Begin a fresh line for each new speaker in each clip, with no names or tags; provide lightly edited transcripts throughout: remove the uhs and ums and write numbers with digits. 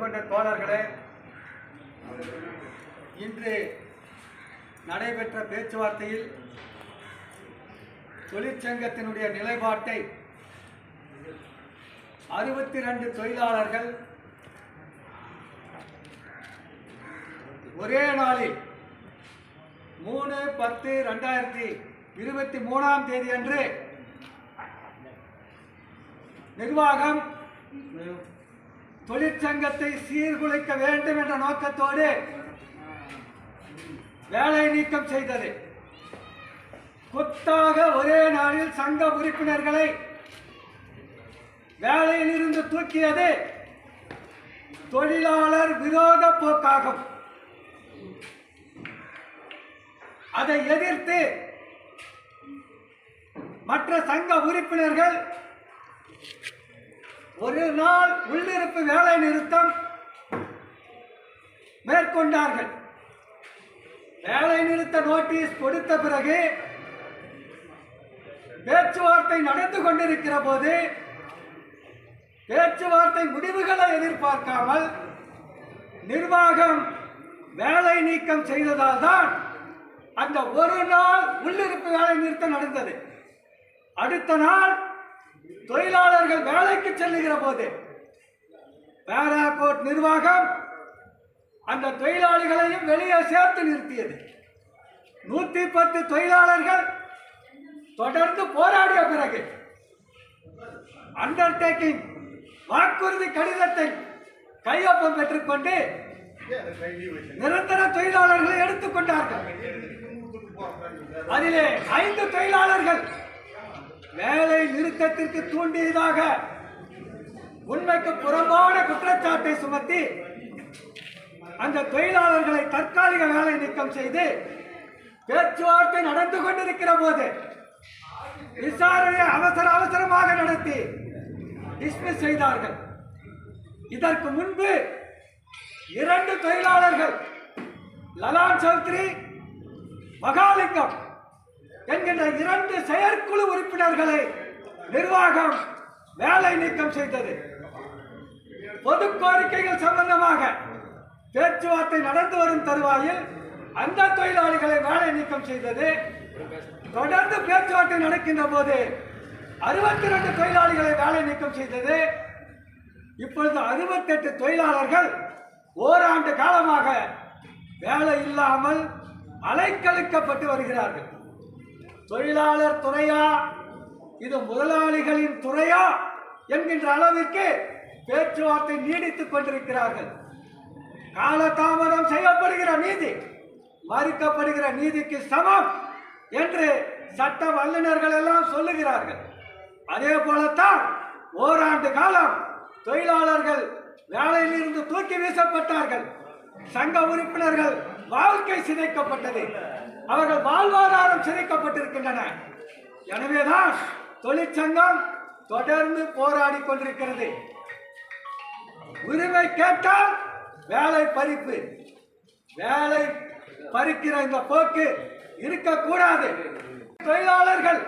கொண்ட தோழர்களே, இன்று நடைபெற்ற பேச்சுவார்த்தையில் தொழிற்சங்கத்தினுடைய நிலைப்பாட்டை 62 தொழிலாளர்கள் ஒரே நாளில் 3/10/2023 அன்று நிர்வாகம் தொழிற்சங்கத்தை சீர்குலைக்க வேண்டும் என்ற நோக்கத்தோடு வேலை நீக்கம் செய்தது. கொத்தாக ஒரே நாளில் சங்க உறுப்பினர்களை வேலையில் இருந்து தூக்கியது தொழிலாளர் விரோத போக்காகும். அதை எதிர்த்து மற்ற சங்க உறுப்பினர்கள் ஒரு நாள் உள்ளிருப்பு வேலை நிறுத்தம் மேற்கொண்டார்கள். வேலை நிறுத்த நோட்டீஸ் கொடுத்த பிறகு பேச்சுவார்த்தை நடந்து கொண்டிருக்கிற போது பேச்சுவார்த்தை முடிவுகளை எதிர்பார்க்காமல் நிர்வாகம் வேலை நீக்கம் செய்ததால் தான் அந்த ஒரு நாள் உள்ளிருப்பு வேலை நிறுத்தம் நடந்தது. அடுத்த நாள் தொழிலாளர்கள் வேலைக்கு செல்லுகிற போது பாராகோட் நிர்வாகம் அந்த தொழிலாளிகளையும் வெளியே சேர்த்து நிறுத்தியது. 110 தொழிலாளர்கள் தொடர்ந்து போராடிய பிறகு அண்டர்டேக்கிங் வாக்குறுதி கடிதத்தை கையொப்பம் பெற்றுக்கொண்டு நிரந்தர தொழிலாளர்களை எடுத்துக்கொண்டார்கள். அதிலே 5 தொழிலாளர்கள் வேலை நிறுத்தத்திற்கு தூண்டியதாக உண்மைக்கு புறம்பான குற்றச்சாட்டை சுமத்தி அந்த தொழிலாளர்களை தற்காலிக வேலை நீக்கம் செய்து பேச்சுவார்த்தை நடந்து கொண்டிருக்கிற போது விசாரணையை அவசரமாக நடத்தி டிஸ்மிஸ் செய்தார்கள். இதற்கு முன்பு 2 தொழிலாளர்கள் லலான் சௌத்ரி, மகாலிங்கம் என்கின்ற 2 செயற்குழு உறுப்பினர்களை நிர்வாகம் வேலை நீக்கம் செய்தது. பொது கோரிக்கைகள் சம்பந்தமாக பேச்சுவார்த்தை நடந்து வரும் தருவாயில் அந்த தொழிலாளிகளை வேலை நீக்கம் செய்தது. தொடர்ந்து பேச்சுவார்த்தை நடக்கின்ற போது 62 தொழிலாளிகளை வேலை நீக்கம் செய்தது. இப்பொழுது 68 தொழிலாளர்கள் ஓராண்டு காலமாக வேலை இல்லாமல் அலைக்கழிக்கப்பட்டு வருகிறார்கள். தொழிலாளர் துறையா, இது முதலாளிகளின் துறையா என்கின்ற அளவிற்கு பேச்சுவார்த்தை நீடித்துக் கொண்டிருக்கிறார்கள். காலதாமதம் செய்யப்படுகிற நீதி மறுக்கப்படுகிற நீதிக்கு சமம் என்று சட்ட வல்லுநர்கள் எல்லாம் சொல்லுகிறார்கள். அதே போலத்தான் ஓராண்டு காலம் தொழிலாளர்கள் வேலையில் இருந்து தூக்கி வீசப்பட்டார்கள். சங்க உறுப்பினர்கள் வாழ்க்கை சிதைக்கப்பட்டது, அவர்கள் வாழ்வாதாரம் சிதைக்கப்பட்டிருக்கின்றன. எனவேதான் தொழிற்சங்கம் தொடர்ந்து போராடி கொண்டிருக்கிறது. உரிமை கேட்டால் வேலை பறிப்பு, வேலை பறிக்கிற இந்த போக்கு இருக்கக்கூடாது. தொழிலாளர்கள்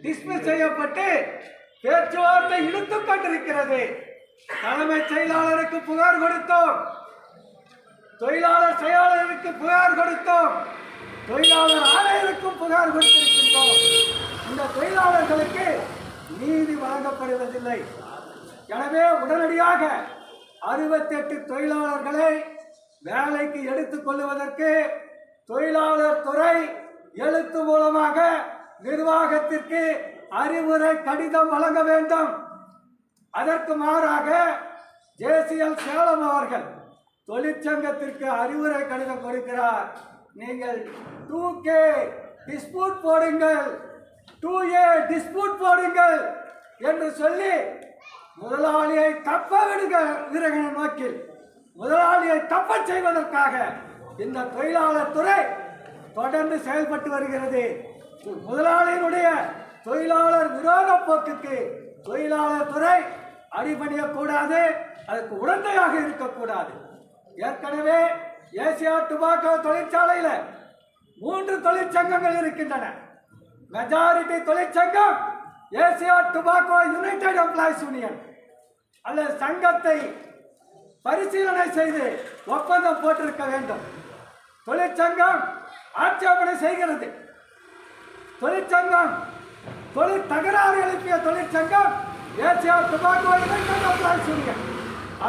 டிஸ்மிஸ் செய்யப்பட்டு பேச்சுவார்த்தை இழுத்துக் கொண்டிருக்கிறது. தலைமைச் செயலாளருக்கு புகார் கொடுத்தோம், தொழிலாளர் செயலாளருக்கு புகார் கொடுத்தோம், தொழிலாளர் ஆணையருக்கும் புகார் கொடுத்திருக்கின்றோம். இந்த தொழிலாளர்களுக்கு நீதி வழங்கப்படுவதில்லை. எனவே உடனடியாக 68 தொழிலாளர்களை வேலைக்கு எடுத்துக் கொள்வதற்கு தொழிலாளர் துறை எழுத்து மூலமாக நிர்வாகத்திற்கு அறிவுரை கடிதம் வழங்க வேண்டும். அதற்கு மாறாக ஜேசிஎல் சேலம் அவர்கள் தொழிற்சங்கத்திற்கு அறிவுரை கடிதம் கொடுக்கிறார். நீங்கள் 2K டிஸ்பியூட் போடுங்கள், 2A டிஸ்பியூட் போடுங்கள் என்று சொல்லி முதலாளியை தப்ப விடுகிற நோக்கில் முதலாளியை தப்ப செய்வதற்காக இந்த தொழிலாளர் துறை தொடர்ந்து செயல்பட்டு வருகிறது. முதலாளியினுடைய தொழிலாளர் விரோத போக்குக்கு தொழிலாளர் துறை அடிபணியக்கூடாது, அதற்கு உடந்தையாக இருக்கக்கூடாது. ஏற்கனவே ஏசியா டுபாக்கோ தொழிற்சாலையில் 3 தொழிற்சங்கங்கள் இருக்கின்றன. மெஜாரிட்டி தொழிற்சங்கம் Asia tobacco United employees union அல்லது சங்கத்தை பரிசீலனை செய்து ஒப்பந்தம் போட்டிருக்க வேண்டும். தொழிற்சங்கம் ஆட்சேபனை செய்கிறது. தொழிற்சங்கம் தொழில் தகராறு எழுப்பிய தொழிற்சங்கம் Asia tobacco United employees union.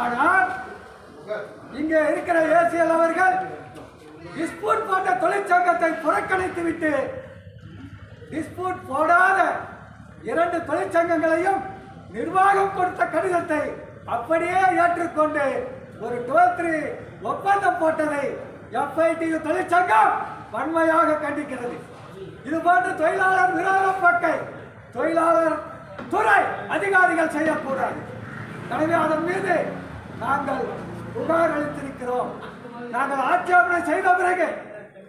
ஆனால் இங்கே இருக்கிற ஏசிஎல் அவர்கள் டிஸ்பியூட் போட்ட தொழிற்சங்கத்தை புறக்கணித்து விட்டு டிஸ்பியூட் போடாத 2 தொழிற்சங்கங்களையும் நிர்வாகம் கொடுத்த கடிதத்தை அப்படியே ஏற்றுக்கொண்டு ஒரு 12-3 ஒப்பந்தம் போட்டதை FITU தொழிற்சங்கம் வன்மையாக கண்டிக்கிறது. இதுபோன்று தொழிலாளர் விரோத போக்கை தொழிலாளர் துறை அதிகாரிகள் செய்யக்கூடாது. எனவே அதன் மீது நாங்கள் புகார் அளித்திருக்கிறோம். நாங்கள் ஆட்சேபனை செய்த பிறகு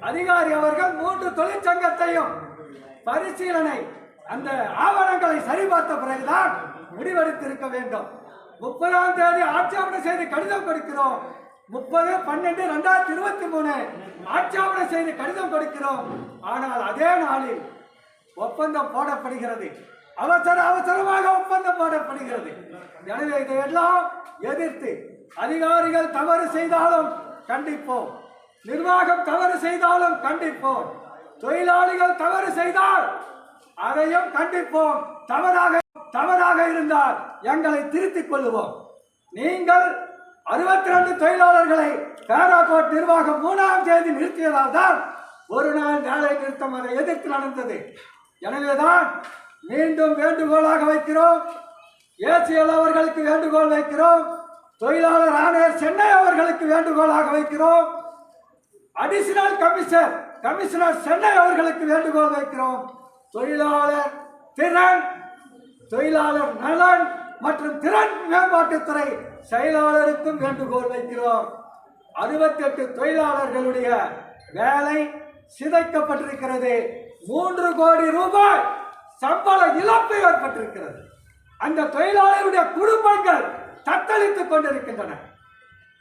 அதிகாரி அவர்கள் 3 தொழிற்சங்கத்தையும் பரிசீலனை அந்த ஆவணங்களை சரிபார்த்த பிறகுதான் முடிவெடுத்திருக்க வேண்டும். 30ஆம் தேதி ஆட்சேபனை செய்து கடிதம் கொடுக்கிறோம். 30/12/2023 ஆட்சேபனை செய்து கடிதம் கொடுக்கிறோம். ஆனால் அதே நாளில் ஒப்பந்தம் போடப்படுகிறது. அவசரமாக ஒப்பந்தம் போடப்படுகிறது. எனவே இதையெல்லாம் எதிர்த்து அதிகாரிகள் தவறு செய்தாலும் கண்டிப்போம், நிர்வாகம் தவறு செய்தாலும் கண்டிப்போம், தொழிலாளிகள் தவறு செய்தால் அதையும் கண்டிப்போம். தவறாக இருந்தால் எங்களை திருத்திக் கொள்ளுவோம். நீங்கள் 62 தொழிலாளர்களை பேராகோட் நிர்வாகம் 3ஆம் தேதி நிறுத்தியதால் தான் ஒரு நாள் வேலை நிறுத்தம் அதை எதிர்த்து நடந்தது. எனவேதான் மீண்டும் வேண்டுகோளாக வைக்கிறோம். ஏசிஎல் அவர்களுக்கு வேண்டுகோள் வைக்கிறோம். தொழிலாளர் ஆணையர் சென்னை அவர்களுக்கு வேண்டுகோளாக வைக்கிறோம். அடிஷனல் கமிஷனர் சென்னை அவர்களுக்கு வேண்டுகோள் வைக்கிறோம். தொழிலாளர் திறன், தொழிலாளர் நலன் மற்றும் திறன் மேம்பாட்டுத்துறை செயலாளருக்கும் வேண்டுகோள் வைக்கிறோம். 68 தொழிலாளர்களுடைய வேலை சிதைக்கப்பட்டிருக்கிறது. 3 கோடி ரூபாய் சம்பள இழப்பு ஏற்பட்டிருக்கிறது. அந்த தொழிலாளருடைய குடும்பங்கள் தத்தளித்துக் கொண்டிருக்கின்றன.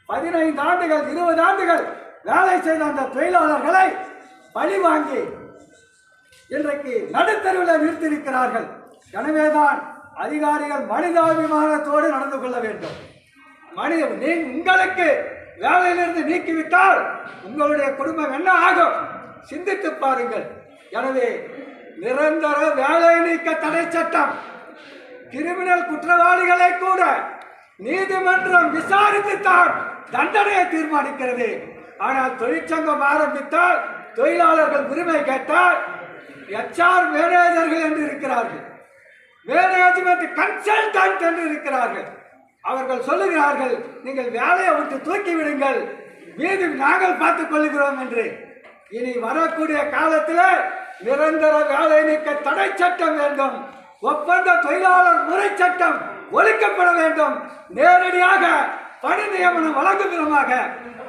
15 ஆண்டுகள் 20 ஆண்டுகள் வேலை செய்த அந்த தொழிலாளர்களை பழி வாங்கி இன்றைக்கு நடுத்தருவில் நிறுத்தியிருக்கிறார்கள். எனவேதான் அதிகாரிகள் மனிதாபிமானத்தோடு நடந்து கொள்ள வேண்டும். உங்களுக்கு வேலையிலிருந்து நீக்கிவிட்டால் உங்களுடைய குடும்பம் என்ன ஆகும் சிந்தித்து பாருங்கள். எனவே நிரந்தர வேலை நீக்க தடை சட்டம் கிரிமினல் குற்றவாளிகளை கூட நீதிமன்றம் விசாரித்துத்தான் தண்டனையை தீர்மானிக்கிறது. ஆனால் தொழிற்சங்கம் ஆரம்பித்தால் தொழிலாளர்கள் உரிமை கேட்டால் HR மேனேஜர்கள் என்று இருக்கிறார்கள், மேனேஜ்மெண்ட் கன்சல்டன்ட் என்று இருக்கிறார்கள். அவர்கள் சொல்லுகிறார்கள், நீங்கள் வேலையை விட்டு தூக்கி விடுங்கள், மீது நாங்கள் பார்த்துக் கொள்கிறோம் என்று. இனி வரக்கூடிய காலத்தில் நிரந்தர வேலை நீக்க தடை சட்டம் வேண்டும். ஒப்பந்த தொழிலாளர் முறை சட்டம் ஒழிக்கப்பட வேண்டும். நேரடியாக பணி நியமனம் வழங்கும் விதமாக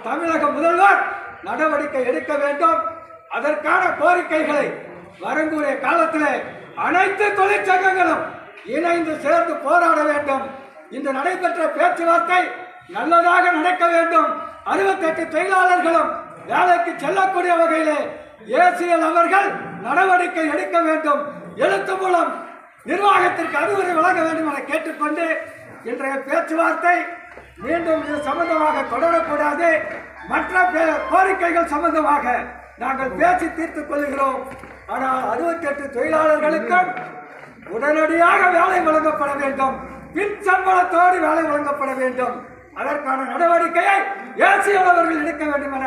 தமிழக முதல்வர் நடவடிக்கை எடுக்க வேண்டும். அதற்கான கோரிக்கைகளை வரக்கூடிய காலத்தில் அனைத்து தொழிற்சங்கங்களும் இணைந்து சேர்ந்து போராட வேண்டும். இன்று நடைபெற்ற பேச்சுவார்த்தை நல்லதாக நடக்க வேண்டும். 68 தொழிலாளர்களும் வேலைக்கு செல்லக்கூடிய வகையிலே ஏசிஎல் அவர்கள் நடவடிக்கை எடுக்க வேண்டும். எழுத்து மூலம் நிர்வாகத்திற்கு அறிவுரை வழங்க வேண்டும் என கேட்டுக்கொண்டு இன்றைய பேச்சுவார்த்தை மீண்டும் இது சம்பந்தமாக தொடரக்கூடாது. மற்ற கோரிக்கைகள் சம்பந்தமாக நாங்கள் பேசி தீர்த்துக் கொள்கிறோம். ஆனால் 68 தொழிலாளர்களுக்கும் உடனடியாக வேலை வழங்கப்பட வேண்டும். பின் சம்பளத்தோடு வேலை வழங்கப்பட வேண்டும். அதற்கான நடவடிக்கையை ஏசிஎல் அவர்கள் எடுக்க வேண்டும் என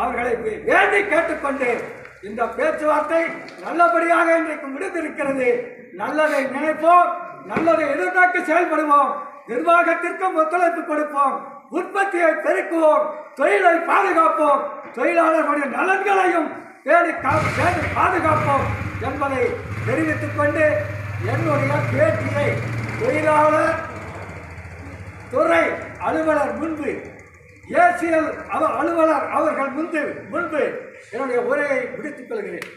அவர்களை வேண்டி கேட்டுக்கொண்டு இந்த பேச்சுவார்த்தை நல்லபடியாக இன்றைக்கு முடிந்திருக்கிறது. நல்லதை நினைப்போம், நல்லதை எதிர்நோக்கி செயல்படுவோம், நிர்வாகத்திற்கும் ஒத்துழைப்பு கொடுப்போம், உற்பத்தியை பெருக்குவோம், தொழிலை பாதுகாப்போம், தொழிலாளர்களுடைய நலன்களையும் பேணி பாதுகாப்போம் என்பதை தெரிவித்துக் கொண்டு என்னுடைய பேட்டியை தொழிலாளர் துறை அலுவலர் முன்பு ஏசிஎல் அலுவலர் அவர்கள் முன்பு என்னுடைய உரையை முடித்துக் கொள்கிறேன்.